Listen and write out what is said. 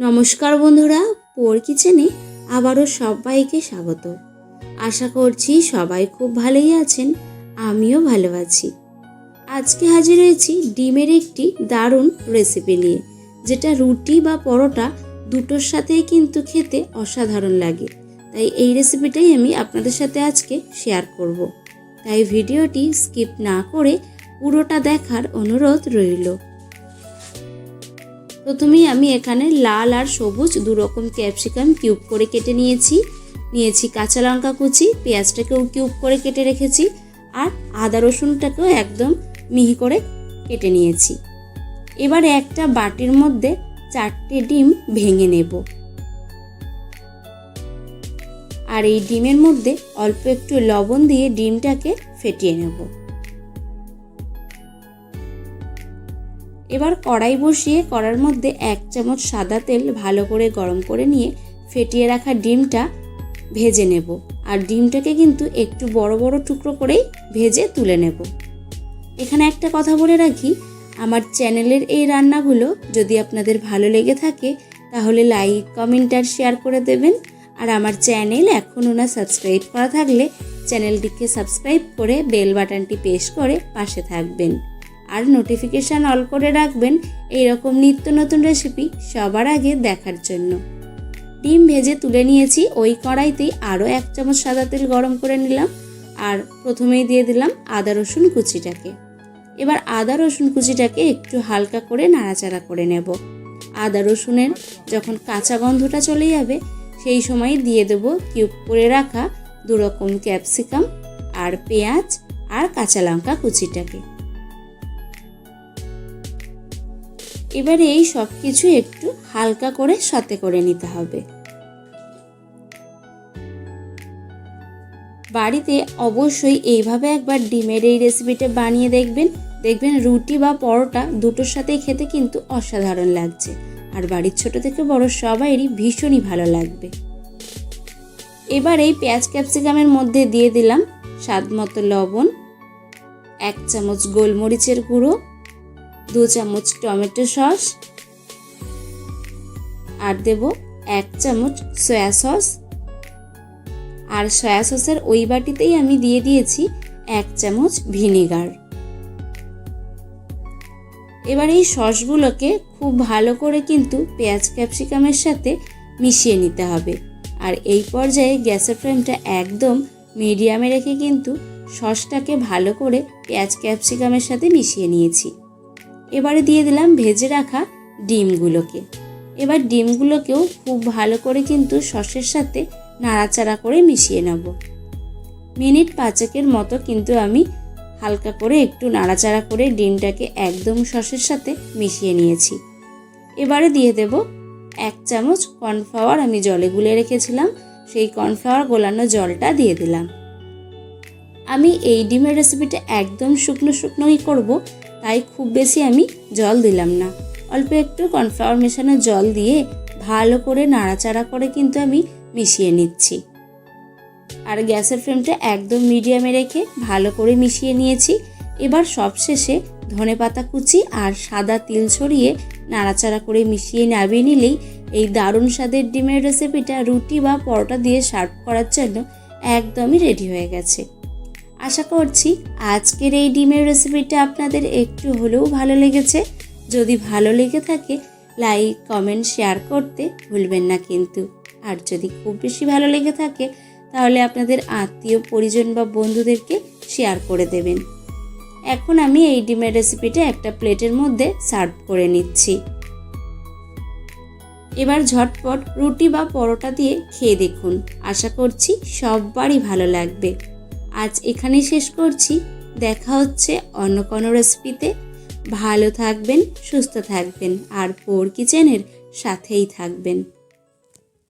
নমস্কার বন্ধুরা, পোর কিচেনে আবারও সবাইকে স্বাগত। আশা করছি সবাই খুব ভালোই আছেন, আমিও ভালো আছি। আজকে হাজির হয়েছি ডিমের একটি দারুণ রেসিপি নিয়ে, যেটা রুটি বা পরোটা দুটোর সাথেই কিন্তু খেতে অসাধারণ লাগে। তাই এই রেসিপিটাই আমি আপনাদের সাথে আজকে শেয়ার করব। তাই ভিডিওটি স্কিপ না করে পুরোটা দেখার অনুরোধ রইল। প্রথমেই আমি এখানে লাল আর সবুজ দুরকম ক্যাপসিকাম কিউব করে কেটে নিয়েছি কাঁচা লঙ্কা কুচি, পেঁয়াজটাকেও কিউব করে কেটে রেখেছি, আর আদা রসুনটাকেও একদম মিহি করে কেটে নিয়েছি। এবারে একটা বাটির মধ্যে 4টে ডিম ভেঙে নেব, আর এই ডিমের মধ্যে অল্প একটু লবণ দিয়ে ডিমটাকে ফেটিয়ে নেব। এবার কড়াই বসিয়ে কড়ার মধ্যে 1 চামচ সাদা তেল ভালো করে গরম করে নিয়ে ফেটিয়ে রাখা ডিমটা ভেজে নেব। আর ডিমটাকে কিন্তু একটু বড় বড় টুকরো করেই ভেজে তুলে নেব। এখানে একটা কথা বলে রাখি, আমার চ্যানেলের এই রান্নাগুলো যদি আপনাদের ভালো লেগে থাকে তাহলে লাইক, কমেন্ট আর শেয়ার করে দেবেন। আর আমার চ্যানেল এখনও না সাবস্ক্রাইব করা থাকলে চ্যানেলটিকে সাবস্ক্রাইব করে বেল বাটনটি প্রেস করে পাশে থাকবেন, আর নোটিফিকেশান অল করে রাখবেন এইরকম নিত্য নতুন রেসিপি সবার আগে দেখার জন্য। ডিম ভেজে তুলে নিয়েছি। ওই কড়াইতেই আরও 1 চামচ সাদা তেল গরম করে নিলাম, আর প্রথমেই দিয়ে দিলাম আদা রসুন কুচিটাকে। এবার আদা রসুন কুচিটাকে একটু হালকা করে নাড়াচাড়া করে নেব। আদা রসুনের যখন কাঁচা গন্ধটা চলে যাবে সেই সময় দিয়ে দেব কিউব করে রাখা দুরকম ক্যাপসিকাম আর পেঁয়াজ আর কাঁচা লঙ্কা কুচিটাকে। এবারে এই সব কিছু একটু হালকা করে সতে করে নিতে হবে। বাড়িতে অবশ্যই এইভাবে একবার ডিমের এই রেসিপিটা বানিয়ে দেখবেন রুটি বা পরোটা দুটোর সাথেই খেতে কিন্তু অসাধারণ লাগছে, আর বাড়ির ছোট থেকে বড় সবাইরই ভীষণই ভালো লাগবে। এবার এই পেঁয়াজ ক্যাপসিকামের মধ্যে দিয়ে দিলাম স্বাদ মতো লবণ, 1 চামচ গোলমরিচের গুঁড়ো, 2 চামচ টমেটো সস, আর দেব 1 চামচ সয়া সস। আর সয়া সসের ওই বাটিতেই আমি দিয়ে দিয়েছি 1 চামচ ভিনেগার। এবার এই সসগুলোকে খুব ভালো করে কিন্তু পেঁয়াজ ক্যাপসিকামের সাথে মিশিয়ে নিতে হবে। আর এই পর্যায়ে গ্যাসের ফ্লেমটা একদম মিডিয়ামে রেখে কিন্তু সসটাকে ভালো করে পেঁয়াজ ক্যাপসিকামের সাথে মিশিয়ে নিয়েছি। এবারে দিয়ে দিলাম ভেজে রাখা ডিমগুলোকে। এবার ডিমগুলোকেও খুব ভালো করে কিন্তু সসের সাথে নাড়াচাড়া করে মিশিয়ে নেব। মিনিট 5 মতো কিন্তু আমি হালকা করে একটু নাড়াচাড়া করে ডিমটাকে একদম সসের সাথে মিশিয়ে নিয়েছি। এবারে দিয়ে দেব 1 চামচ কর্নফ্লাওয়ার, আমি জলে গুলে রেখেছিলাম, সেই কর্নফ্লাওয়ার গোলানো জলটা দিয়ে দিলাম। আমি এই ডিমের রেসিপিটা একদম শুকনোই করব, তাই খুব বেশি আমি জল দিলাম না। অল্প একটু কর্নফ্লাওয়ার মেশানো জল দিয়ে ভালো করে নাড়াচাড়া করে কিন্তু আমি মিশিয়ে নিচ্ছি। আর গ্যাসের ফ্লেমটা একদম মিডিয়ামে রেখে ভালো করে মিশিয়ে নিয়েছি। এবার সবশেষে ধনেপাতা কুচি আর সাদা তিল ছড়িয়ে নাড়াচাড়া করে মিশিয়ে নামিয়ে নিলেই এই দারুণ স্বাদের ডিমের রেসিপিটা রুটি বা পরোটা দিয়ে সার্ভ করার জন্য একদমই রেডি হয়ে গেছে। আশা করছি আজকের এই ডিমের রেসিপিটা আপনাদের একটু হলেও ভালো লেগেছে। যদি ভালো লেগে থাকে লাইক, কমেন্ট, শেয়ার করতে ভুলবেন না কিন্তু। আর যদি খুব বেশি ভালো লেগে থাকে তাহলে আপনাদের আত্মীয় পরিজন বা বন্ধুদেরকে শেয়ার করে দেবেন। এখন আমি এই ডিমের রেসিপিটা একটা প্লেটের মধ্যে সার্ভ করে নিচ্ছি। এবার ঝটপট রুটি বা পরোটা দিয়ে খেয়ে দেখুন, আশা করছি সবারই ভালো লাগবে। আজ এখানেই শেষ করছি, দেখা হচ্ছে অন্য কোনো রেসিপিতে। ভালো থাকবেন, সুস্থ থাকবেন, আর পোর কিচেনের সাথেই থাকবেন।